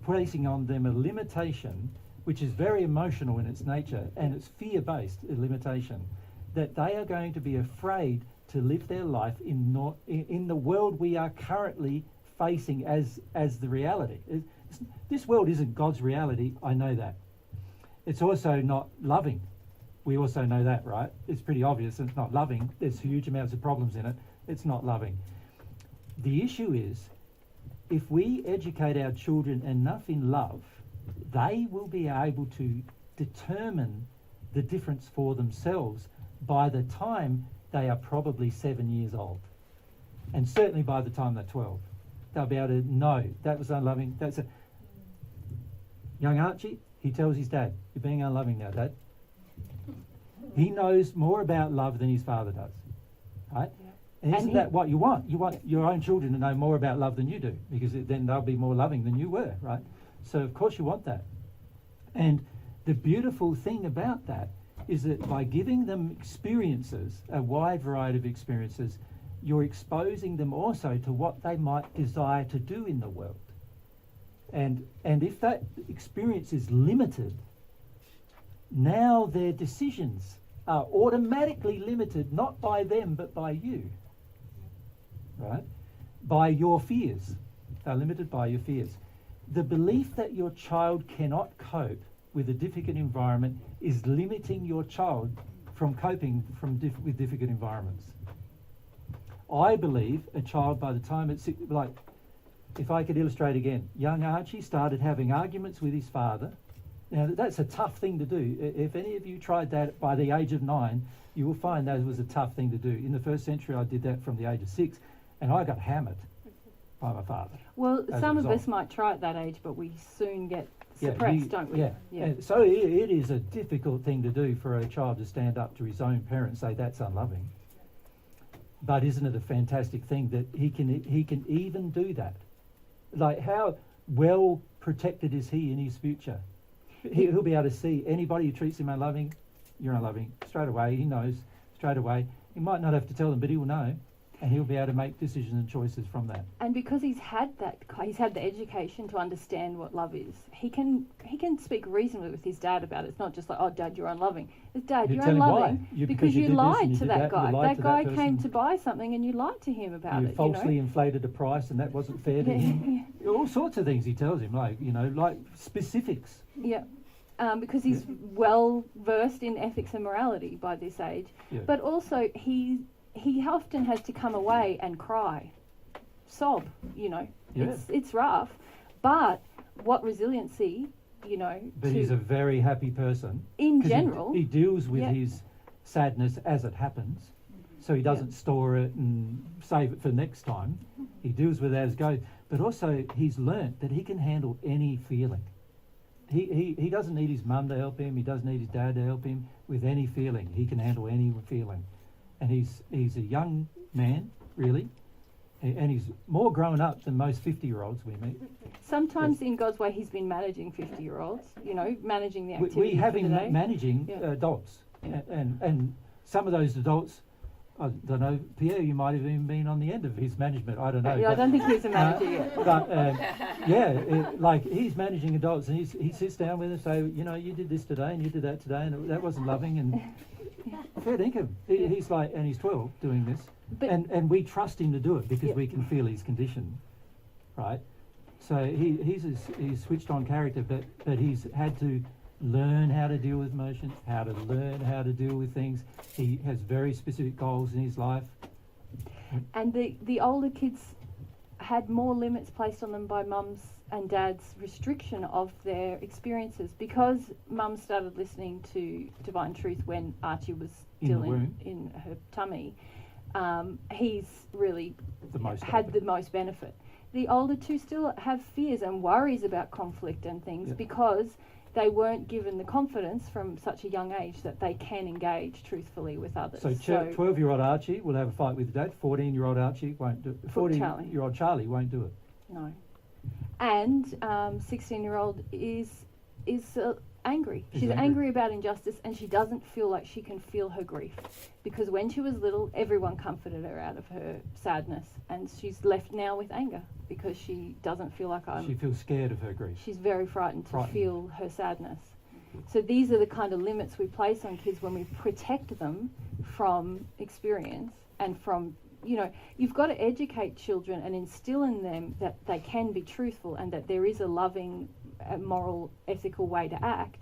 placing on them a limitation which is very emotional in its nature, and it's fear-based limitation, that they are going to be afraid to live their life in the world we are currently facing as the reality. This world isn't God's reality, I know that. It's also not loving. We also know that, right? It's pretty obvious it's not loving. There's huge amounts of problems in it. It's not loving. The issue is, if we educate our children enough in love, they will be able to determine the difference for themselves by the time they are probably 7 years old. And certainly by the time they're 12. They'll be able to know that was unloving. Young Archie, he tells his dad, "You're being unloving now, Dad." He knows more about love than his father does, right? Yeah. And isn't that what you want? You want your own children to know more about love than you do, because then they'll be more loving than you were, right? So of course you want that. And the beautiful thing about that is that by giving them experiences, a wide variety of experiences, you're exposing them also to what they might desire to do in the world. And if that experience is limited, now their decisions are automatically limited, not by them, but by you, right? By your fears. They're limited by your fears. The belief that your child cannot cope with a difficult environment is limiting your child from coping with difficult environments. I believe a child, by the time it's like, if I could illustrate again, young Archie started having arguments with his father. Now, that's a tough thing to do. If any of you tried that by the age of 9, you will find that was a tough thing to do. In the first century, I did that from the age of 6, and I got hammered by my father. Well, some of us might try at that age, but we soon get suppressed, don't we? Yeah. And so it is a difficult thing to do for a child to stand up to his own parents and say that's unloving. But isn't it a fantastic thing that he can even do that? Like, how well protected is he in his future? He'll be able to see anybody who treats him unloving, you're unloving. Straight away, he knows. Straight away. He might not have to tell them, but he will know. And he'll be able to make decisions and choices from that. And because he's had the education to understand what love is, he can speak reasonably with his dad about it. It's not just like, "Oh, Dad, you're unloving." It's, "Dad, you're unloving because you lied to that guy. That guy came to buy something and you lied to him about it. You falsely inflated a price and that wasn't fair to him." Yeah. All sorts of things he tells him, like specifics. Yeah. Because he's well versed in ethics and morality by this age. Yeah. But also he often has to come away and cry, sob, Yeah. It's rough, but what resiliency, But he's a very happy person. In general. He deals with his sadness as it happens, so he doesn't store it and save it for next time. He deals with it as it goes, but also he's learnt that he can handle any feeling. He doesn't need his mum to help him, he doesn't need his dad to help him with any feeling. He can handle any feeling. And he's a young man, really, and he's more grown up than most 50-year-olds we meet. Sometimes in God's way he's been managing 50-year-olds, managing the activities. We have him managing Yeah. adults, and some of those adults, I don't know, Pierre, you might have even been on the end of his management, I don't know. Yeah, I don't think he's a manager yet. But like he's managing adults, and he sits down with them and say, you did this today and you did that today, and that wasn't loving, and fair dinkum. He's like, and he's 12 doing this, and we trust him to do it because we can feel his condition, right? So he's switched on character, but he's had to learn how to deal with emotions, how to learn how to deal with things. He has very specific goals in his life. And the older kids had more limits placed on them by mums and dads' restriction of their experiences, because mum started listening to Divine Truth when Archie was still in her tummy. He's really had the most benefit. The older two still have fears and worries about conflict and things because they weren't given the confidence from such a young age that they can engage truthfully with others. So 12-year-old Archie will have a fight with Dad. 14-year-old Archie won't do it. 14-year-old Charlie won't do it. No. And 16-year-old is angry. She's angry about injustice, and she doesn't feel like she can feel her grief, because when she was little, everyone comforted her out of her sadness, and she's left now with anger because she doesn't feel like She feels scared of her grief. She's very frightened to feel her sadness. So these are the kind of limits we place on kids when we protect them from experience and from, you've got to educate children and instill in them that they can be truthful and that there is a loving, moral, ethical way to act,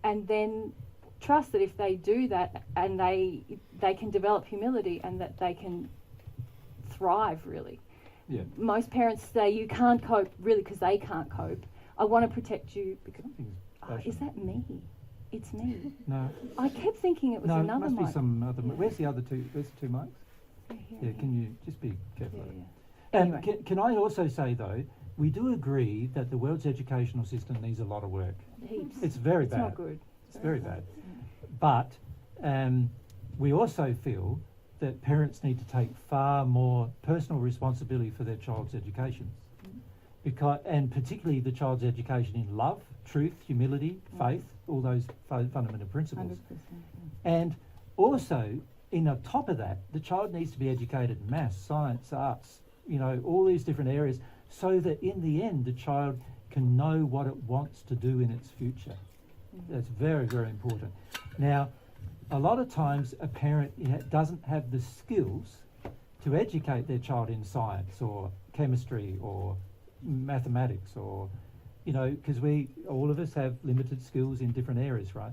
and then trust that if they do that and they can develop humility and that they can thrive, really. Yeah. Most parents say you can't cope, really, because they can't cope. I want to protect you because... is that me? It's me. No. I kept thinking it was another mic. No, it must be some other mic. Where's the other two? Where's the two mics? Yeah, can you just be careful? Yeah. And Anyway. can I also say, though, we do agree that the world's educational system needs a lot of work. Heaps. It's very bad. It's not good. It's very bad. But we also feel that parents need to take far more personal responsibility for their child's education. And particularly the child's education in love, truth, humility, faith, all those fundamental principles. 100%. And also, on top of that, the child needs to be educated in maths, science, arts, all these different areas, so that in the end the child can know what it wants to do in its future. That's very, very important. Now, a lot of times a parent doesn't have the skills to educate their child in science or chemistry or mathematics, or because all of us have limited skills in different areas, right?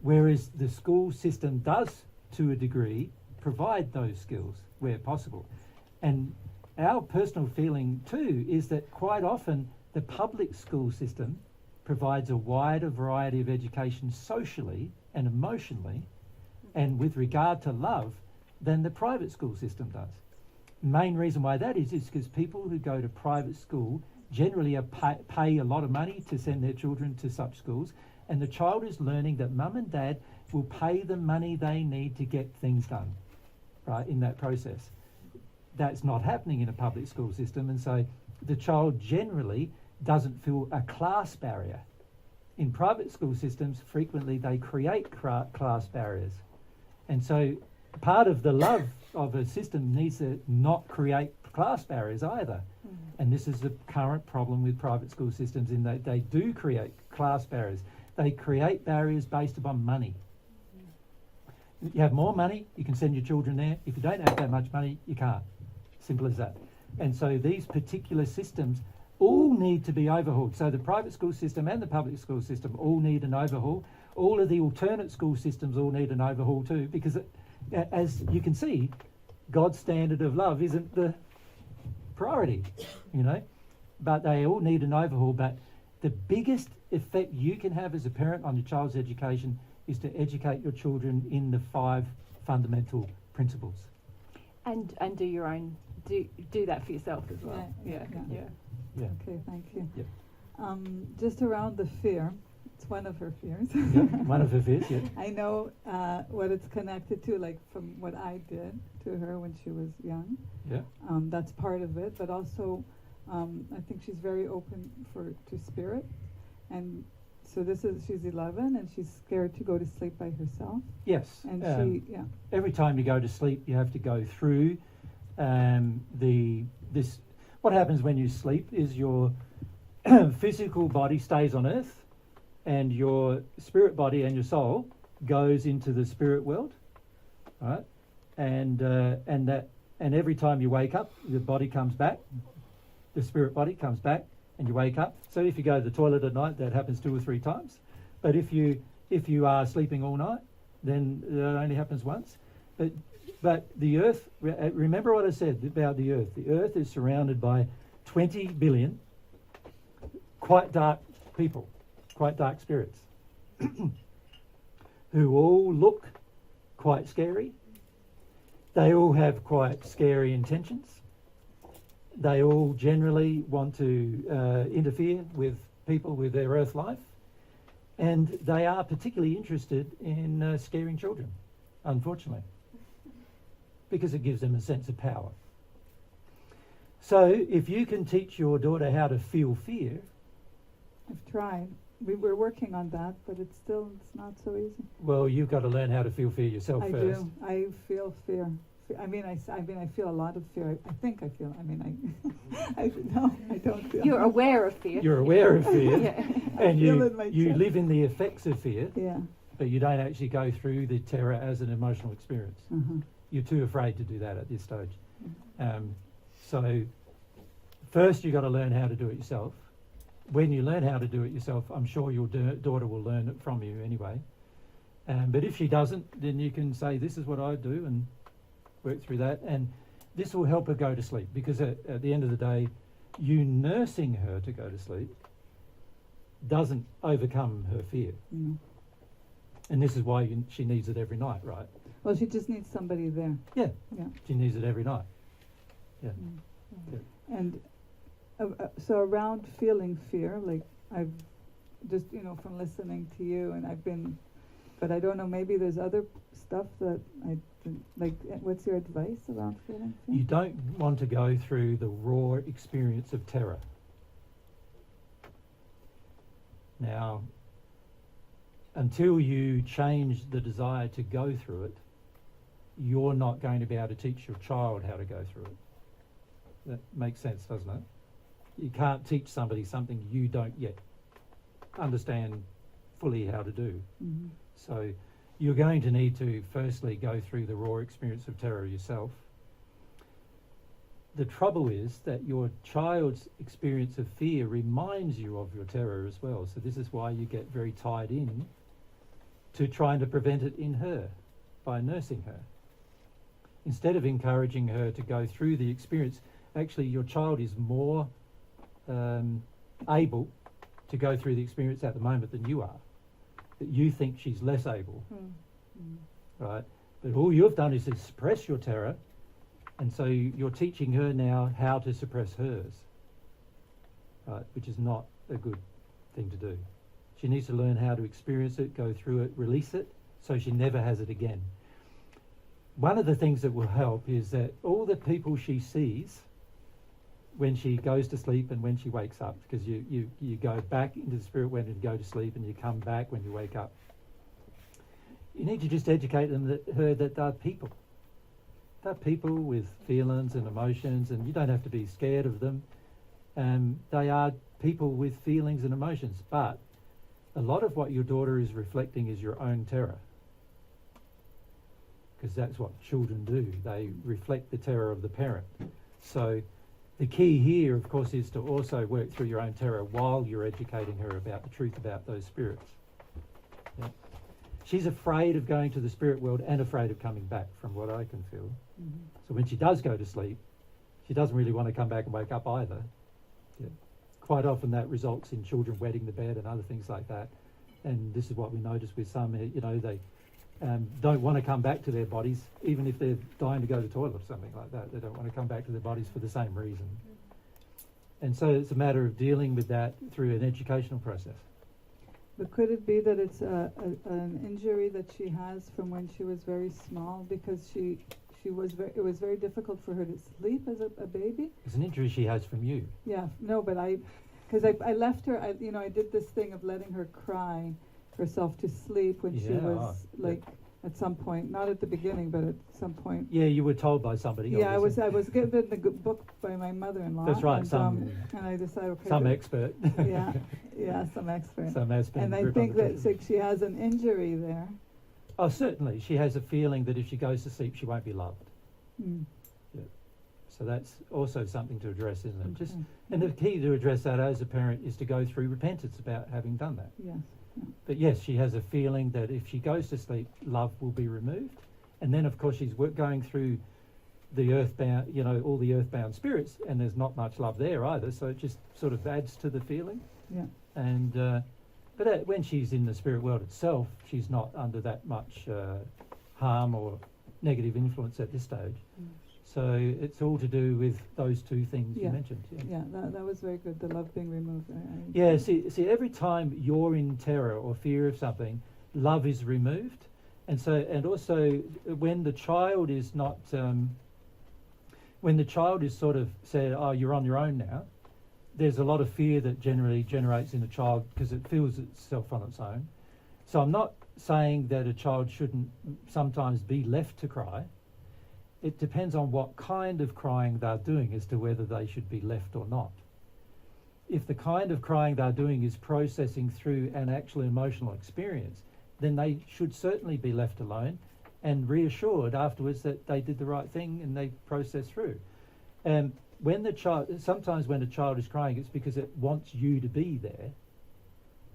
Whereas the school system does, to a degree, provide those skills where possible. And our personal feeling too is that quite often the public school system provides a wider variety of education socially and emotionally and with regard to love than the private school system does. Main reason why that is because people who go to private school generally pay a lot of money to send their children to such schools, and the child is learning that mum and dad will pay the money they need to get things done, right, in that process. That's not happening in a public school system, and so the child generally doesn't feel a class barrier. In private school systems, frequently they create class barriers. And so part of the love of a system needs to not create class barriers either. And this is the current problem with private school systems, in that they do create class barriers. They create barriers based upon money. You have more money, you can send your children there. If you don't have that much money, you can't. Simple as that. And so these particular systems all need to be overhauled. So the private school system and the public school system all need an overhaul. All of the alternate school systems all need an overhaul too, because as you can see, God's standard of love isn't the priority, but they all need an overhaul. But the biggest effect you can have as a parent on your child's education is to educate your children in the 5 fundamental principles. And do your own, do that for yourself as well. Yeah. Yeah. Okay, thank you. Yep. Just around the fear, it's one of her fears. Yeah, one of her fears, yeah. I know what it's connected to, like from what I did to her when she was young. Yeah. That's part of it, but also I think she's very open to spirit, and so she's 11 and she's scared to go to sleep by herself. Yes. And every time you go to sleep, you have to go through what happens when you sleep is your physical body stays on earth, and your spirit body and your soul goes into the spirit world, right? And every time you wake up, your body comes back, the spirit body comes back, and you wake up. So if you go to the toilet at night, that happens 2 or 3 times. But if you are sleeping all night, then that only happens once. But the earth, remember what I said about the earth. The earth is surrounded by 20 billion quite dark people, quite dark spirits, who all look quite scary. They all have quite scary intentions. They all generally want to interfere with people with their earth life. And they are particularly interested in scaring children, unfortunately, because it gives them a sense of power. So if you can teach your daughter how to feel fear... I've tried. we're working on that, but it's not so easy. Well, you've got to learn how to feel fear yourself I first. do. I feel fear. I feel a lot of fear. I think I feel. No, I don't feel. You're aware of fear. You're aware of fear, Yeah. and I feel it in my you chest. live in the effects of fear, Yeah. but you don't actually go through the terror as an emotional experience. Uh-huh. You're too afraid to do that at this stage. So first you've got to learn how to do it yourself. When you learn how to do it yourself, I'm sure your daughter will learn it from you anyway. But if she doesn't, then you can say, this is what I do, and work through that. And this will help her go to sleep, because at the end of the day, you nursing her to go to sleep doesn't overcome her fear. Mm. And this is why she needs it every night, right? Well, she just needs somebody there. Yeah, Yeah. she needs it every night. Yeah. Mm. Yeah. And so around feeling fear, like I've just, from listening to you, and but I don't know, maybe there's other stuff that I didn't, like, what's your advice around feeling fear? You don't want to go through the raw experience of terror. Now, until you change the desire to go through it, you're not going to be able to teach your child how to go through it. That makes sense, doesn't it? You can't teach somebody something you don't yet understand fully how to do. Mm-hmm. So you're going to need to firstly go through the raw experience of terror yourself. The trouble is that your child's experience of fear reminds you of your terror as well. So this is why you get very tied in to trying to prevent it in her by nursing her. Instead of encouraging her to go through the experience, actually your child is more able to go through the experience at the moment than you are. That you think she's less able, right? But all you've done is to suppress your terror, and so you're teaching her now how to suppress hers, right? Which is not a good thing to do. She needs to learn how to experience it, go through it, release it, so she never has it again. One of the things that will help is that all the people she sees when she goes to sleep and when she wakes up, because you go back into the spirit when you go to sleep and you come back when you wake up. You need to just educate her that they're people. They're people with feelings and emotions, and you don't have to be scared of them. They are people with feelings and emotions, but a lot of what your daughter is reflecting is your own terror. Because that's what children do. They reflect the terror of the parent. So the key here, of course, is to also work through your own terror while you're educating her about the truth about those spirits. Yeah. She's afraid of going to the spirit world and afraid of coming back, from what I can feel. Mm-hmm. So when she does go to sleep, she doesn't really want to come back and wake up either. Yeah. Quite often that results in children wetting the bed and other things like that. And this is what we notice with some, they don't want to come back to their bodies, even if they're dying to go to the toilet or something like that. They don't want to come back to their bodies for the same reason. And so it's a matter of dealing with that through an educational process. But could it be that it's an injury that she has from when she was very small, because it was very difficult for her to sleep as a baby? It's an injury she has from you. Yeah, no, but because I left her, I did this thing of letting her cry herself to sleep when she was at some point, not at the beginning, but at some point. Yeah, you were told by somebody. Yeah, obviously. I was given the book by my mother-in-law. That's right, and I decided, okay. Some expert. Yeah, some expert. Some expert. And I think that she has an injury there. Oh, certainly. She has a feeling that if she goes to sleep, she won't be loved. Mm. Yeah. So that's also something to address, isn't it? Okay. And the key to address that as a parent is to go through repentance about having done that. Yes. Yeah. But yes, she has a feeling that if she goes to sleep, love will be removed. And then, of course, she's going through the earthbound, all the earthbound spirits, and there's not much love there either. So it just sort of adds to the feeling. Yeah. And but when she's in the spirit world itself, she's not under that much harm or negative influence at this stage. Mm. So it's all to do with those two things you mentioned. Yeah, that was very good, the love being removed. Yeah, see, every time you're in terror or fear of something, love is removed. And also when the child is not, when the child is sort of said, oh, you're on your own now, there's a lot of fear that generally generates in a child because it feels itself on its own. So I'm not saying that a child shouldn't sometimes be left to cry. It depends on what kind of crying they're doing as to whether they should be left or not. If the kind of crying they're doing is processing through an actual emotional experience, then they should certainly be left alone and reassured afterwards that they did the right thing and they processed through. Sometimes when a child is crying, it's because it wants you to be there.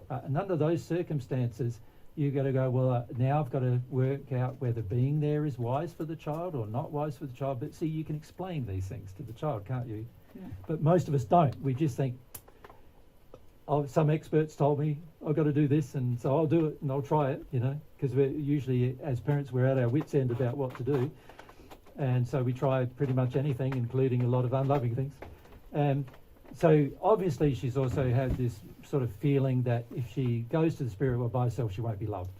And under those circumstances, you've got to go, well, now I've got to work out whether being there is wise for the child or not wise for the child. But see, you can explain these things to the child, can't you? Yeah. But most of us don't. We just think, oh, some experts told me I've got to do this, and so I'll do it and I'll try it, because we're usually, as parents, we're at our wits' end about what to do. And so we try pretty much anything, including a lot of unloving things. So obviously she's also had this sort of feeling that if she goes to the spirit world by herself, she won't be loved.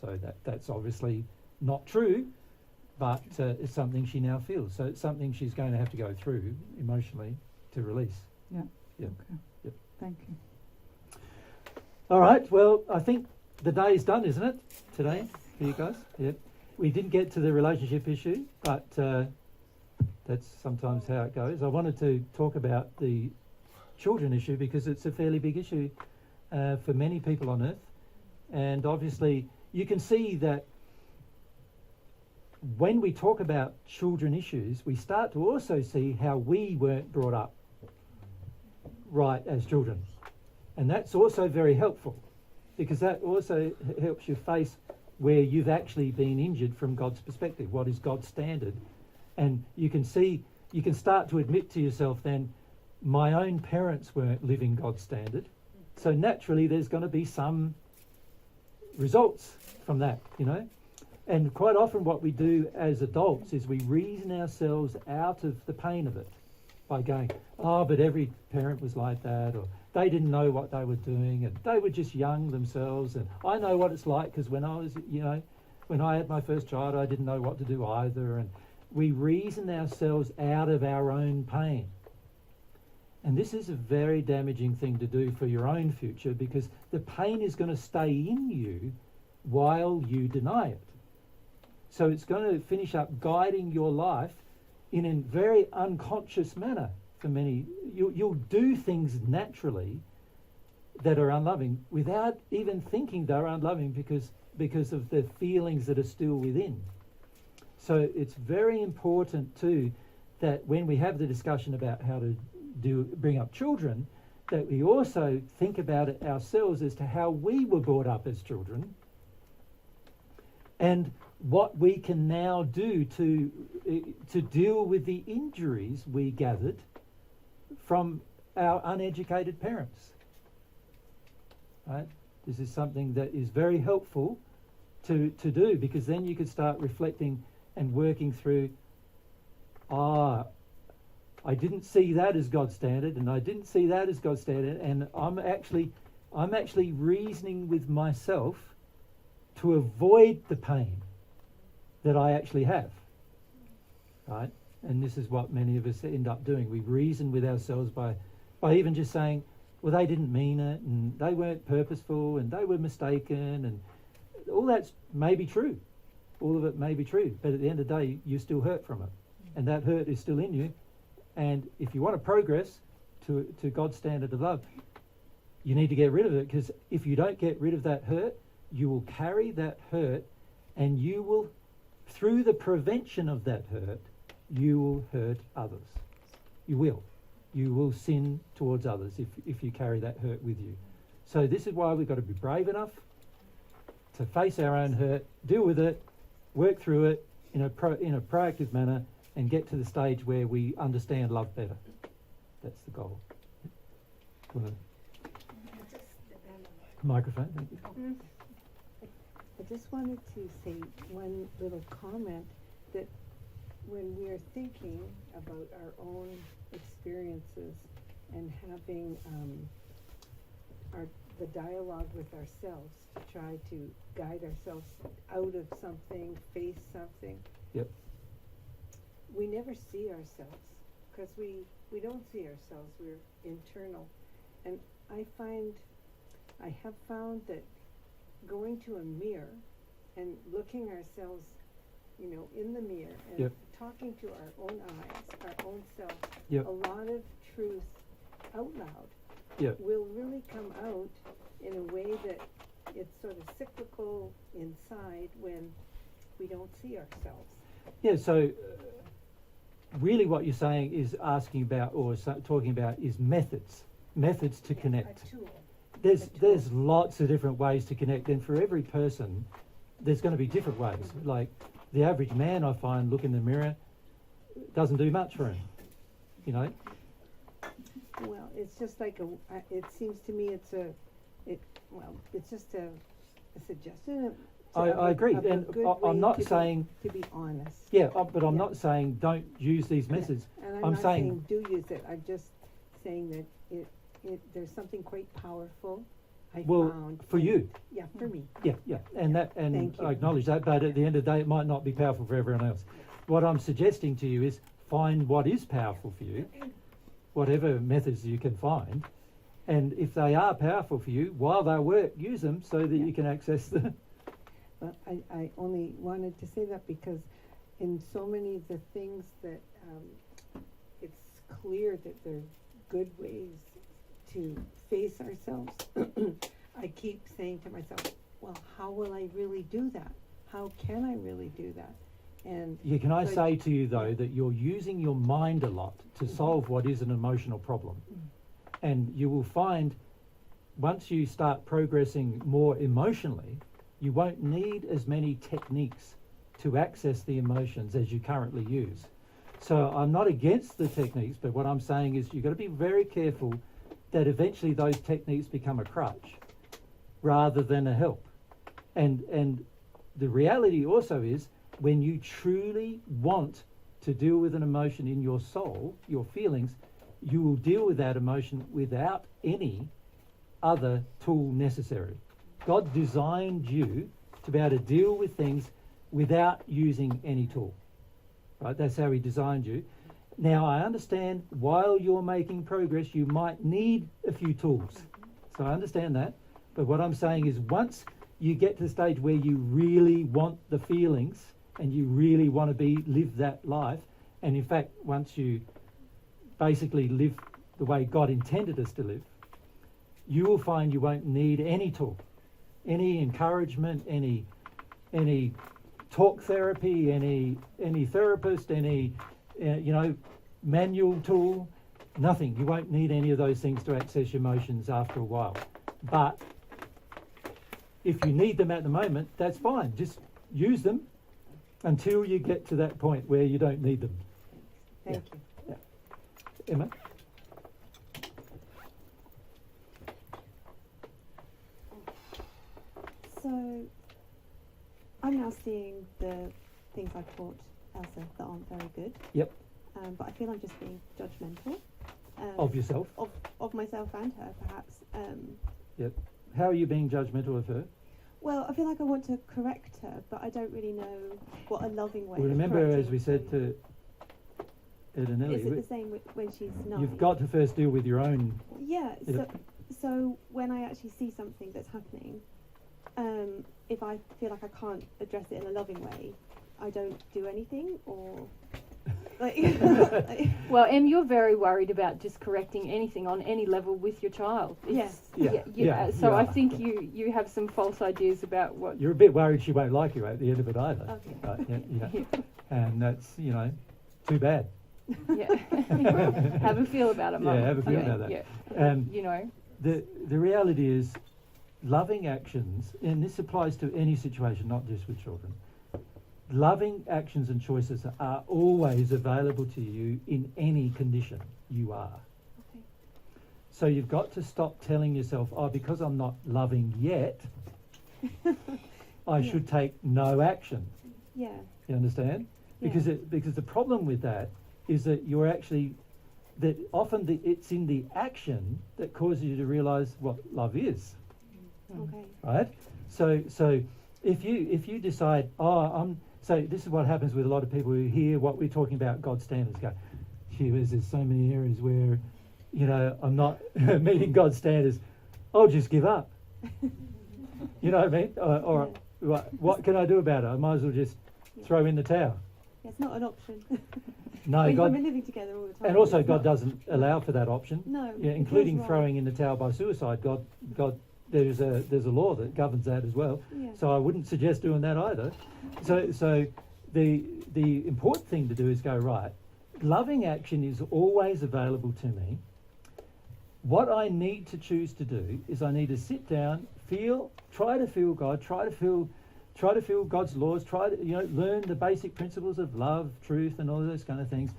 So that's obviously not true, but it's something she now feels. So it's something she's going to have to go through emotionally to release. Yeah. Yep. Okay. Yep. Thank you. All right, well, I think the day's done, isn't it, today, for you guys? Yep. We didn't get to the relationship issue, but that's sometimes how it goes. I wanted to talk about the children issue because it's a fairly big issue for many people on earth. And obviously, you can see that when we talk about children issues, we start to also see how we weren't brought up right as children. And that's also very helpful because that also helps you face where you've actually been injured from God's perspective. What is God's standard? And you can start to admit to yourself then, my own parents weren't living God's standard. So naturally there's going to be some results from that, And quite often what we do as adults is we reason ourselves out of the pain of it by going, oh, but every parent was like that, or they didn't know what they were doing, and they were just young themselves, and I know what it's like because when I was, when I had my first child, I didn't know what to do either, and we reason ourselves out of our own pain. And this is a very damaging thing to do for your own future because the pain is going to stay in you while you deny it. So it's going to finish up guiding your life in a very unconscious manner for many. You'll do things naturally that are unloving without even thinking they're unloving because of the feelings that are still within. So it's very important too that when we have the discussion about how to bring up children, that we also think about it ourselves as to how we were brought up as children and what we can now do to deal with the injuries we gathered from our uneducated parents. Right? This is something that is very helpful to do because then you could start reflecting and working through, I didn't see that as God's standard, and I didn't see that as God's standard, and I'm actually reasoning with myself to avoid the pain that I actually have, right? And this is what many of us end up doing. We reason with ourselves by even just saying, well, they didn't mean it, and they weren't purposeful, and they were mistaken, and all that's maybe true. All of it may be true, but at the end of the day, you still hurt from it, and that hurt is still in you. And if you want to progress to God's standard of love, you need to get rid of it, because if you don't get rid of that hurt, you will carry that hurt, and you will, through the prevention of that hurt, you will hurt others. You will sin towards others if you carry that hurt with you. So this is why we've got to be brave enough to face our own hurt, deal with it, work through it in a proactive manner, and get to the stage where we understand love better. That's the goal. Microphone, thank you. I just wanted to say one little comment that when we are thinking about our own experiences and having the dialogue with ourselves to try to guide ourselves out of something, face something. Yep. We never see ourselves because we we don't see ourselves, we're internal. And I have found that going to a mirror and looking ourselves, in the mirror and Yep. talking to our own eyes, our own self, Yep. a lot of truth out loud Yep. will really come out in a way that it's sort of cyclical inside when we don't see ourselves. Yeah, so really what you're saying is asking about or talking about is methods to connect. A tool. There's lots of different ways to connect, and for every person, there's going to be different ways. Like the average man, I find, look in the mirror, doesn't do much for him. Well, it's just like it seems to me it's just a suggestion. I agree, of a and good I'm way not saying. to be honest. Yeah, but I'm Yeah. not saying don't use these methods. And I'm I'm not saying- saying do use it. I'm just saying that there's something quite powerful. I Well, found for you. Yeah, for me. Yeah, and Thank you. I acknowledge that, but at the end of the day, it might not be powerful for everyone else. What I'm suggesting to you is find what is powerful for you, whatever methods you can find, and if they are powerful for you, while they work, use them so that you can access them. But I only wanted to say that because in so many of the things that it's clear that there are good ways to face ourselves. I keep saying to myself, well, how will I really do that? How can I really do that? And Yeah, can I so say to you though that you're using your mind a lot to solve what is an emotional problem, and you will find once you start progressing more emotionally, you won't need as many techniques to access the emotions as you currently use. So I'm not against the techniques, but what I'm saying is you've got to be very careful that eventually those techniques become a crutch rather than a help. And the reality also is when you truly want to deal with an emotion in your soul, your feelings, you will deal with that emotion without any other tool necessary. God designed you to be able to deal with things without using any tool. Right? That's how he designed you. Now, I understand while you're making progress, you might need a few tools. So I understand that. But what I'm saying is once you get to the stage where you really want the feelings and you really want to live that life, and in fact, once you basically live the way God intended us to live, you will find you won't need any tool, any encouragement, any talk therapy, any therapist, any manual tool, nothing. You won't need any of those things to access your emotions after a while. But if you need them at the moment, that's fine. Just use them until you get to that point where you don't need them. thank you. Emma? So, I'm now seeing the things I taught Elsa that aren't very good. Yep. But I feel I'm just being judgmental. Of yourself? Of myself and her, perhaps. Yep. How are you being judgmental of her? Well, I feel like I want to correct her, but I don't really know what a loving way Well, of remember, correcting as we said to Ed and Ellie, is it the same when she's 9? you've got to first deal with your own. Yeah, Yep. so when I actually see something that's happening, if I feel like I can't address it in a loving way, I don't do anything, or like, Well, Em, you're very worried about just correcting anything on any level with your child. Yes. So I are. think you have some false ideas about what. You're a bit worried she won't like you at the end of it either. Okay. Right, yeah. And that's, too bad. Yeah. Have a feel about it, Mum. Yeah, have a feel about that. Yeah. The reality is loving actions, and this applies to any situation, not just with children. Loving actions and choices are always available to you in any condition you are. Okay. So you've got to stop telling yourself, because I'm not loving yet, I Yeah. should take no action. Yeah. You understand? Because Yeah. because the problem with that is that you're actually that often it's in the action that causes you to realise what love is. Okay. Right? So if you decide, so this is what happens with a lot of people who hear what we're talking about, God's standards, go, there's so many areas where, you know, I'm not meeting God's standards. I'll just give up. You know what I mean? Or what can I do about it? I might as well just throw in the towel. It's not an option. No, when God, we're living together all the time. and also it's God not- doesn't allow for that option. No. Yeah, it including feels throwing right. in the towel by suicide. God, there's a law that governs that as well. Yeah. So I wouldn't suggest doing that either. So the important thing to do is go, right, loving action is always available to me. What I need to choose to do is I need to sit down, try to feel God, try to feel God's laws, learn the basic principles of love, truth, and all those kind of things,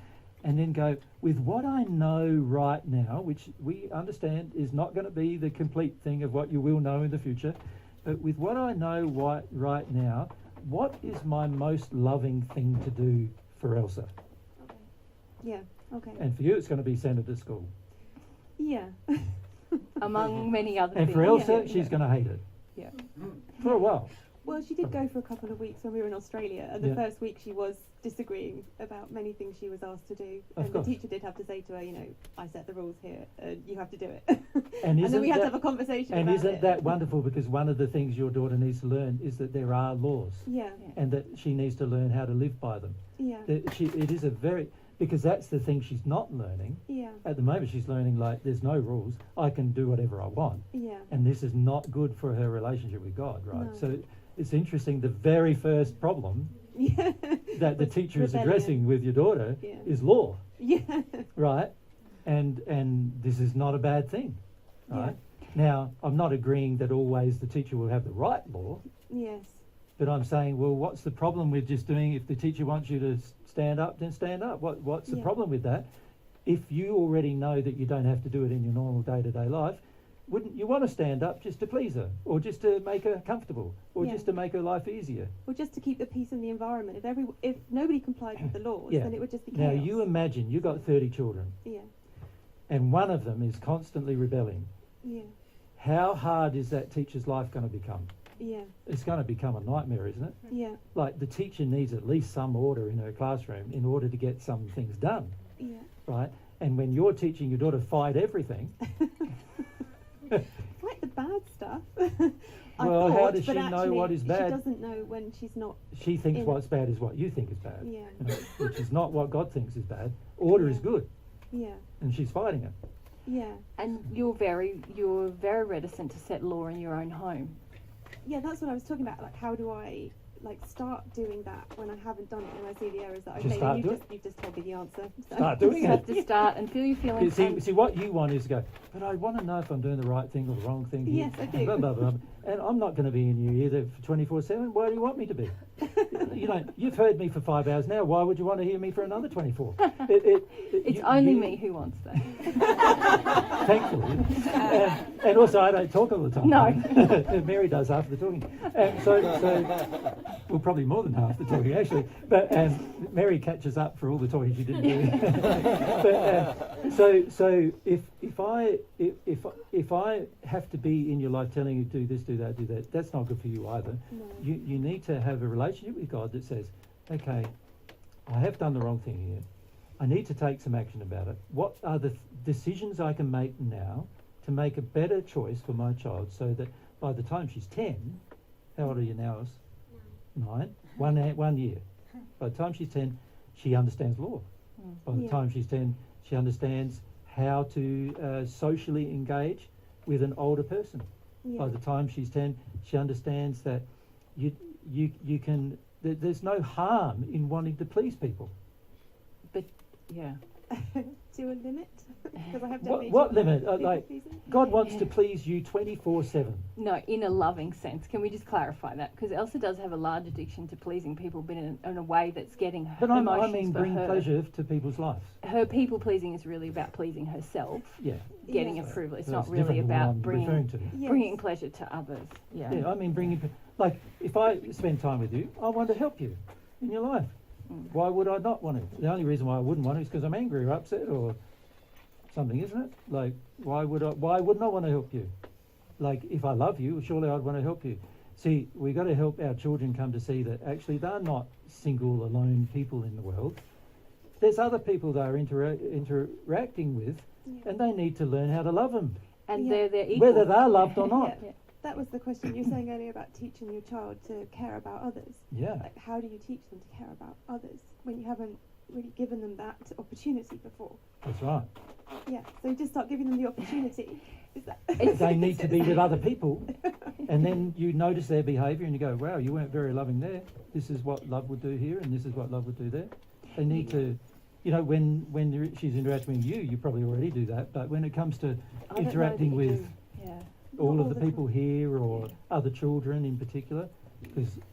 and then go with what I know right now, which we understand is not going to be the complete thing of what you will know in the future, but with what I know right now, what is my most loving thing to do for Elsa? Yeah. Okay. And for you, it's going to be send her to school. Yeah. Among many other And things. for Elsa, Yeah. she's going to hate it Yeah. for a while. Well, she did go for a couple of weeks when we were in Australia, and the Yeah. first week she was disagreeing about many things she was asked to do. Of And course. the teacher did have to say to her, you know, I set the rules here, you have to do it. And then isn't we had to that- have a conversation And about isn't it. that wonderful? Because one of the things your daughter needs to learn is that there are laws, Yeah, and that she needs to learn how to live by them. yeah, It is because that's the thing she's not learning. yeah, At the moment, she's learning like there's no rules. I can do whatever I want, yeah, and this is not good for her relationship with God, right? No. So it's interesting. The very first problem yeah. that the Was teacher is rebellion. addressing with your daughter Yeah. is law, Yeah, right? And this is not a bad thing, right? Now, I'm not agreeing that always the teacher will have the right law, yes, but I'm saying, well, what's the problem with just doing, if the teacher wants you to stand up, then stand up. What's the Yeah. problem with that? If you already know that you don't have to do it in your normal day-to-day life, wouldn't you want to stand up just to please her, or just to make her comfortable, or Yeah. just to make her life easier? well, just to keep the peace in the environment. If nobody complied with the laws, Yeah. then it would just be Now, chaos. you imagine you've got 30 children, Yeah, and one of them is constantly rebelling. yeah, How hard is that teacher's life going to become? yeah, It's going to become a nightmare, isn't it? yeah, Like, the teacher needs at least some order in her classroom in order to get some things done, yeah. right? And when you're teaching your daughter fight everything, Like the bad stuff. Well, how thought, does but she know actually what is bad? She doesn't know when she's not. she thinks In- what's bad is what you think is bad, Yeah, you know, which is not what God thinks is bad. Order is Yeah. good, yeah, and she's fighting it. yeah, And you're very reticent to set law in your own home. yeah. That's what I was talking about. Like, how do I start doing that when I haven't done it and I see the errors that I've Just made? start And doing you've just told me the answer. So. Start You doing just have it. to start and feel your feelings. See, what you want is to go, but I want to know if I'm doing the right thing or the wrong thing here. Yes, I do. Blah, blah, blah. And I'm not going to be in your ear there for 24/7. Why do you want me to be? You know, you've heard me for 5 hours now. Why would you want to hear me for another 24? It's only me who wants that. Thankfully. And also, I don't talk all the time. No. Mary does half the talking. Well, probably more than half the talking, actually. But Mary catches up for all the talking she didn't do. But, so if I have to be in your life telling you do this, do that, that's not good for you either. No. You need to have a relationship with God that says, okay, I have done the wrong thing here. I need to take some action about it. What are the decisions I can make now to make a better choice for my child so that by the time she's 10, how old are you now? 9? 1 year. By the time she's 10, she understands law. By the Yeah. time she's 10, she understands how to socially engage with an older person. Yeah. By the time she's 10, she understands that you can. There's no harm in wanting to please people. But yeah, To a limit, because I have What limit? People Like, pleasing? God wants to please you 24/7. no, in a loving sense. Can we just clarify that? Because Elsa does have a large addiction to pleasing people, but in a way that's getting her But I emotions mean, for bring her. pleasure to people's lives. Her people pleasing is really about pleasing herself, Yeah. getting Yes. approval. It's So not it's really different than what about I'm referring bringing to. Yes. bringing pleasure to others. Yeah. Yeah, I mean, like, if I spend time with you, I want to help you in your life. Why would I not want to? The only reason why I wouldn't want to is because I'm angry or upset or something, isn't it? Like, why wouldn't I want to help you? Like, if I love you, surely I'd want to help you. See, we got to help our children come to see that actually they're not single, alone people in the world. there's other people they're interacting with, Yeah. and they need to learn how to love them, And Yeah. they're equal. whether they're loved or not. Yeah. That was the question you were saying earlier about teaching your child to care about others. Yeah. Like, how do you teach them to care about others when you haven't really given them that opportunity before? That's right. Yeah, so you just start giving them the opportunity. Is that They need to be with other people, and then you notice their behaviour and you go, wow, you weren't very loving there. This is what love would do here, and this is what love would do there. They need to, you know, when she's interacting with you, you probably already do that, but when it comes to I don't know that interacting you with do. Yeah. all Not of the time. people here or other children in particular,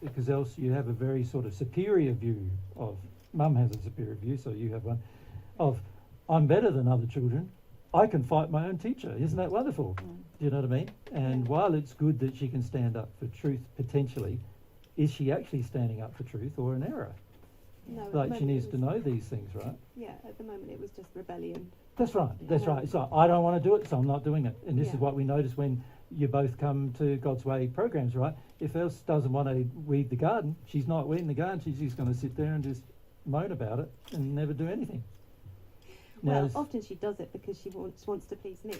because else you have a very sort of superior view of, mum has a superior view, so you have one, of I'm better than other children, I can fight my own teacher. Isn't that wonderful? Do you know what I mean? And while it's good that she can stand up for truth potentially, is she actually standing up for truth or an error? No, at the Like she moment needs it to was- know these things, right? Yeah, at the moment it was just rebellion. That's right, that's Yeah. right. It's like, I don't want to do it, so I'm not doing it. And this Yeah. is what we notice when you both come to God's Way programs, right? If Else doesn't want to weed the garden, she's not weeding the garden, she's just going to sit there and just moan about it and never do anything. Now, Well, it's- often she does it because she wants to please me,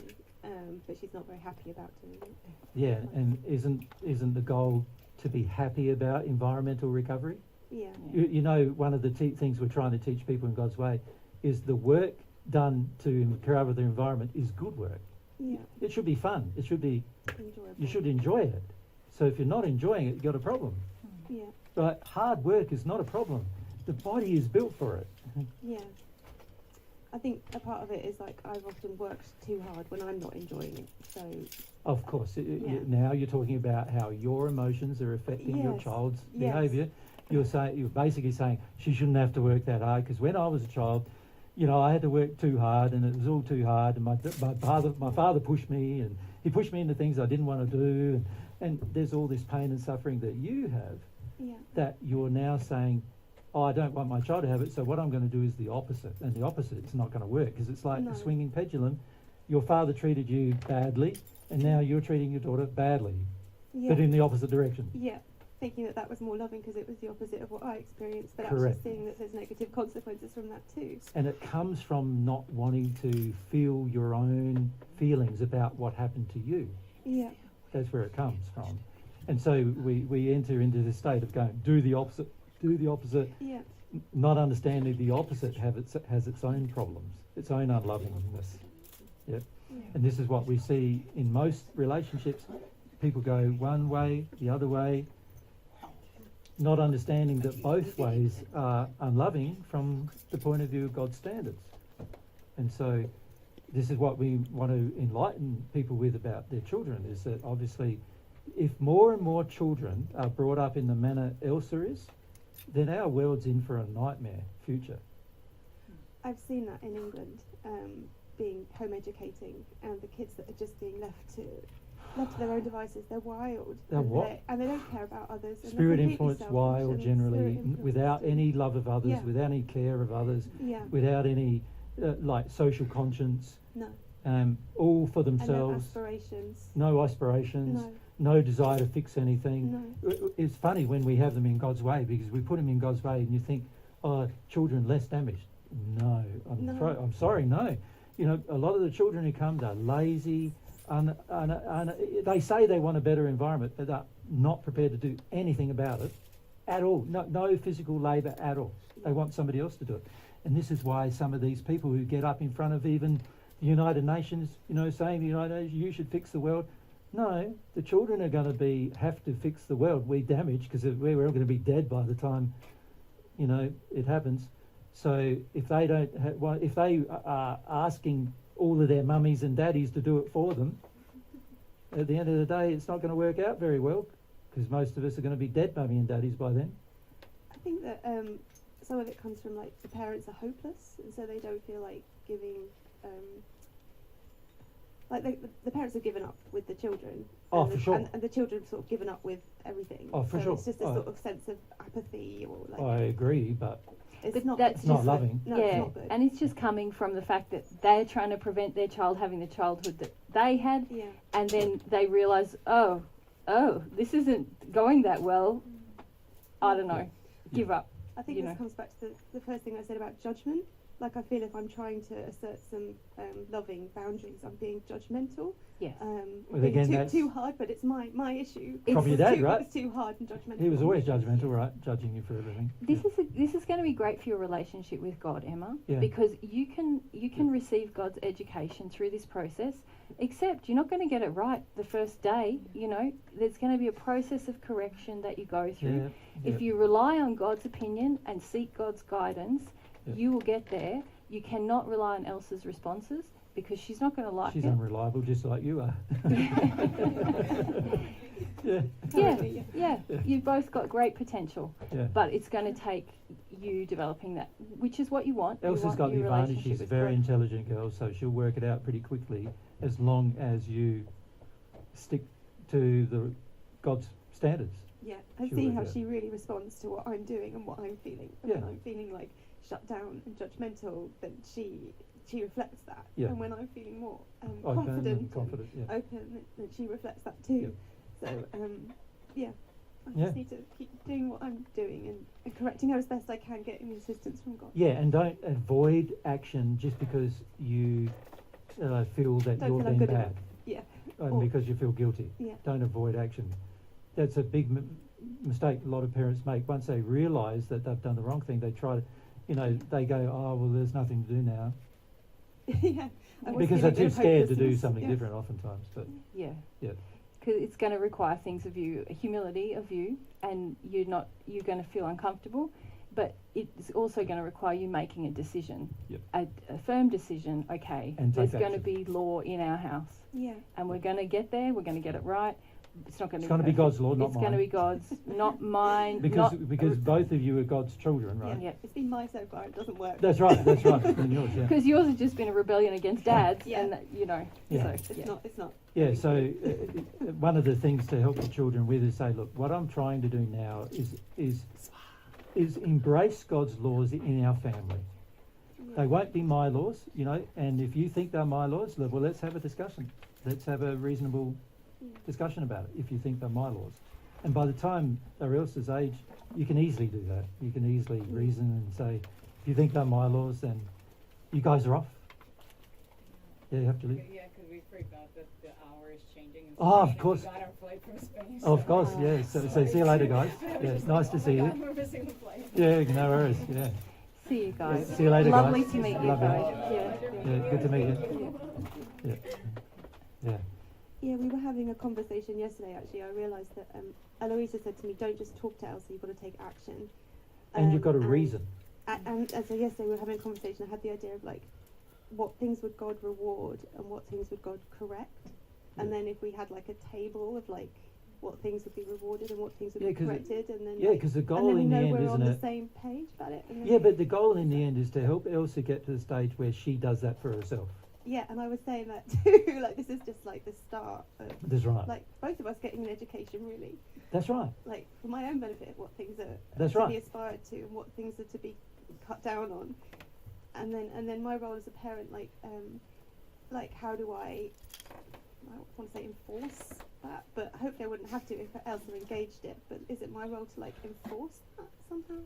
but she's not very happy about doing it. yeah, and isn't the goal to be happy about environmental recovery? Yeah, You know, one of the things we're trying to teach people in God's Way is the work done to recover the environment is good work. yeah, It should be fun. It should be, enjoyable. you should enjoy it. So if you're not enjoying it, you've got a problem. Yeah, Right? Hard work is not a problem. The body is built for it. yeah. I think a part of it is like I've often worked too hard when I'm not enjoying it. So Of course, Yeah. now you're talking about how your emotions are affecting your Yes, child's yes. behaviour. You're basically saying she shouldn't have to work that hard, because when I was a child, you know, I had to work too hard, and it was all too hard, and my father pushed me, and he pushed me into things I didn't want to do, and there's all this pain and suffering that you have, yeah, that you're now saying, oh, I don't want my child to have it, so what I'm going to do is the opposite. And the opposite is not going to work, because it's like No. a swinging pendulum. Your father treated you badly, and now you're treating your daughter badly, yeah, but in the opposite direction. yeah. Thinking that was more loving because it was the opposite of what I experienced, but Correct. actually seeing that there's negative consequences from that too. And it comes from not wanting to feel your own feelings about what happened to you. Yeah, That's where it comes from. And so we enter into this state of going, do the opposite, yeah, not understanding the opposite has its own problems, its own unlovingness. Yep. yeah, And this is what we see in most relationships. People go one way, the other way, not understanding that both ways are unloving from the point of view of God's standards. And so this is what we want to enlighten people with about their children, is that obviously if more and more children are brought up in the manner Elsa is, then our world's in for a nightmare future. I've seen that in England, being home educating, and the kids that are just being left to their own devices. They're wild. They're and what? and they don't care about others. And they're Spirit completely influence, selfish wild and generally, spirit influence without and- any love of others, Yeah. without any care of others, Yeah. without any like social conscience, No. all for And no themselves, aspirations. no aspirations, No. no desire to fix anything. No. It's funny when we have them in God's way, because we put them in God's way and you think, oh, children less damaged. No, No. I'm sorry, no. You know, a lot of the children who come, they're lazy, they say they want a better environment, but they're not prepared to do anything about it at all. No physical labour at all. They want somebody else to do it. And this is why some of these people who get up in front of even the United Nations, you know, saying the United Nations, you should fix the world. No, the children are going to have to fix the world. We damage, because we're all going to be dead by the time, you know, it happens. So if they don't, if they are asking all of their mummies and daddies to do it for them, at the end of the day, it's not going to work out very well, because most of us are going to be dead mummy and daddies by then. I think that some of it comes from like the parents are hopeless, and so they don't feel like giving. Like the parents have given up with the children. Oh, and for the, sure. And the children have sort of given up with everything. Oh, for so sure. It's just a Oh. sort of sense of apathy, or like I agree, but it's But not. that's it's not just loving. No, it's yeah, not good. and it's just coming from the fact that they're trying to prevent their child having the childhood that they had, Yeah. and then they realise, oh, this isn't going that well. I don't know, give up. I think you this know. comes back to the first thing I said about judgment. like I feel if I'm trying to assert some loving boundaries, I'm being judgmental. Yes. Well, Being again, too hard, but it's my issue. From your dad, too, right? It's too hard and judgmental. He was always judgmental, right? Judging you for everything. This is going to be great for your relationship with God, Emma, Yeah. because you can receive God's education through this process. Except you're not going to get it right the first day. You know, there's going to be a process of correction that you go through. Yeah. If you rely on God's opinion and seek God's guidance, Yeah. you will get there. You cannot rely on Elsa's responses because she's not going to like She's it. unreliable, just like you are. Yeah. Yeah. You've both got great potential, Yeah. but it's going to take you developing that, which is what you want. You Elsa's want got the your advantage. relationship She's a with very God. intelligent girl, so she'll work it out pretty quickly as long as you stick to the God's standards. Yeah, and She see would, how yeah. she really responds to what I'm doing and what I'm feeling. And Yeah. when I'm feeling like shut down and judgmental, then she reflects that. Yeah. And when I'm feeling more Open confident, and confident, yeah. open, then she reflects that too. So yeah, I Yeah. just need to keep doing what I'm doing and correcting her as best I can, getting assistance from God. Yeah, and don't avoid action just because you feel that Don't you're feel I'm being good bad, enough. Yeah, and Or- because you feel guilty. yeah, Don't avoid action. That's a big mistake a lot of parents make. Once they realise that they've done the wrong thing, they try to, they go, oh, well, there's nothing to do now. yeah. I was Because they're feeling a too bit of scared to do hopelessness, something yeah. different oftentimes. But Yeah. yeah, Because it's going to require things of you, humility of you, and you're going to feel uncomfortable, but it's also going to require you making a decision, Yep. a firm decision. Okay, And there's take going to action. be law in our house, Yeah. and we're going to get there. We're going to get it right. It's not going It's to gonna be God's law, not It's going to mine. be God's, not mine. because not, because both of you are God's children, right? Yeah. It's been mine so far, it doesn't work. That's right. That's right. And yours, yeah. Because yours has just been a rebellion against Dad's, Yeah. and Yeah. so It's yeah. not. Yeah, so one of the things to help the children with is say, look, what I'm trying to do now is embrace God's laws in our family. They won't be my laws, and if you think they're my laws, well, let's have a discussion. Let's have a reasonable discussion about it if you think they're my laws. And by the time they're Elsa's age, you can easily do that. You can easily reason and say, if you think they're my laws, then you guys are off. Yeah, you have to leave. Yeah, because we forgot that the hour is changing. In Oh, of Spain, and course. We got our flight from Spain. Of course, yeah. So see you later, guys. Yeah, nice to see you. We're missing the flight. Yeah, no worries. Yeah, See you guys. see you later, Lovely guys. to meet you Lovely. guys. Yeah. Yeah, good to meet you. Yeah, yeah. Yeah, we were having a conversation yesterday actually. I realised that Eloisa said to me, don't just talk to Elsa, you've got to take action. And you've got a reason. And so yesterday we were having a conversation, I had the idea of like, what things would God reward and what things would God correct? And Yeah. then if we had like a table of like, what things would be rewarded and what things would Yeah, be 'cause corrected, and then Yeah, like, because the and goal then we in the know end, we're on isn't the it? same page about it. And then Yeah, but the goal in the end is to help Elsa get to the stage where she does that for herself. yeah, and I was saying that too. Like this is just like the start of That's right. like both of us getting an education, really. That's right. Like for my own benefit, what things are That's to right. be aspired to and what things are to be cut down on, and then my role as a parent, like how do I want to say enforce that, but hopefully I wouldn't have to if Elsa engaged it. But is it my role to like enforce that somehow?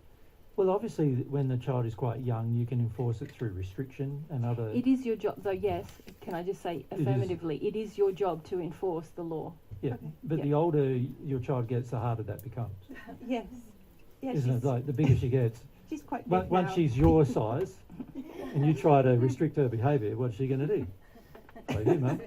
Well, obviously, when the child is quite young, you can enforce it through restriction and other. It is your job, though. Yes, can I just say is. affirmatively? It is your job to enforce the law. Yeah, Okay. but Yeah. the older your child gets, the harder that becomes, Yes. Yeah, isn't it? Like the bigger she gets, she's quite big once now. she's your size, and you try to restrict her behaviour, what's she going to do? Like you, mate.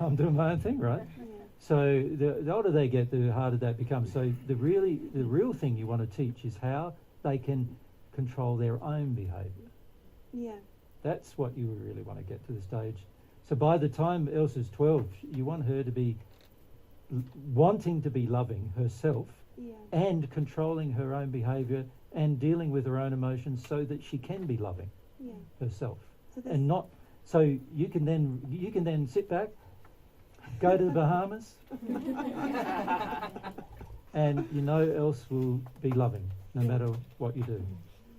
I'm doing my own thing, right? Yeah. So the older they get, the harder that becomes. So the real thing you want to teach is how they can control their own behaviour. Yeah. That's what you really want to get to the stage. So by the time Elsa's 12, you want her to be wanting to be loving herself Yeah. and controlling her own behaviour and dealing with her own emotions so that she can be loving Yeah. herself. So this, And not so you can then sit back, go to the Bahamas, and else will be loving no matter what you do.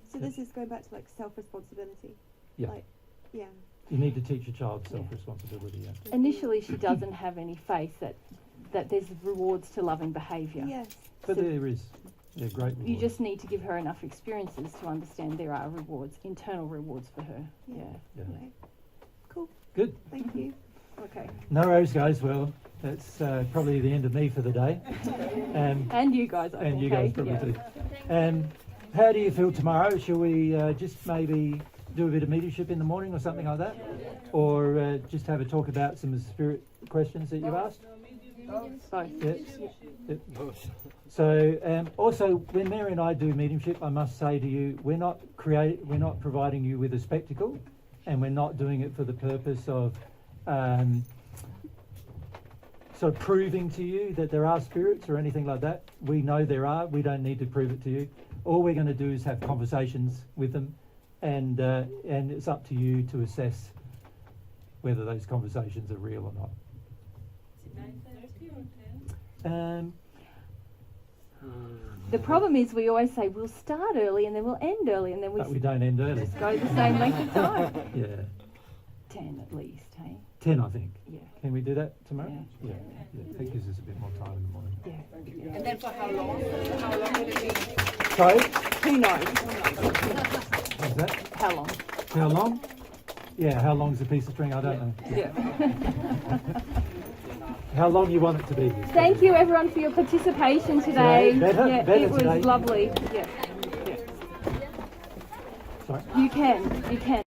so this is going back to like self-responsibility. Yeah. Like, yeah. You need to teach your child self-responsibility. Yeah. Initially, she doesn't have any faith that there's rewards to loving behaviour. Yes. But So- there is. They're great You rewards. just need to give her enough experiences to understand there are rewards, internal rewards for her. Yeah. Yeah. Okay. Cool. Good. Thank you. Okay. No worries, guys. Well, that's probably the end of me for the day. And you guys, I And think. you guys hey? probably Yeah. too. How do you feel tomorrow? Shall we just maybe do a bit of mediumship in the morning or something like that? Or just have a talk about some of the spirit questions that you've asked? Both. Yep. So also, when Mary and I do mediumship, I must say to you, we're not providing you with a spectacle, and we're not doing it for the purpose of sort of proving to you that there are spirits or anything like that. We know there are. We don't need to prove it to you. All we're going to do is have conversations with them, and it's up to you to assess whether those conversations are real or not. The problem is we always say we'll start early and then we'll end early and then we But we don't end early. just go the same length of time. Yeah, 10 at least, hey? 10 I think. Yeah. Can we do that tomorrow? Yeah. That gives us a bit more time in the morning. Yeah. And then for how long? How long will it be? So, Who knows what's that? how long? How long? Yeah, how long's a piece of string? I don't know. Yeah. How long you want it to be? Thank you everyone for your participation today. Today? Better? Yeah, Better it was today? lovely. Yeah. Sorry. You can.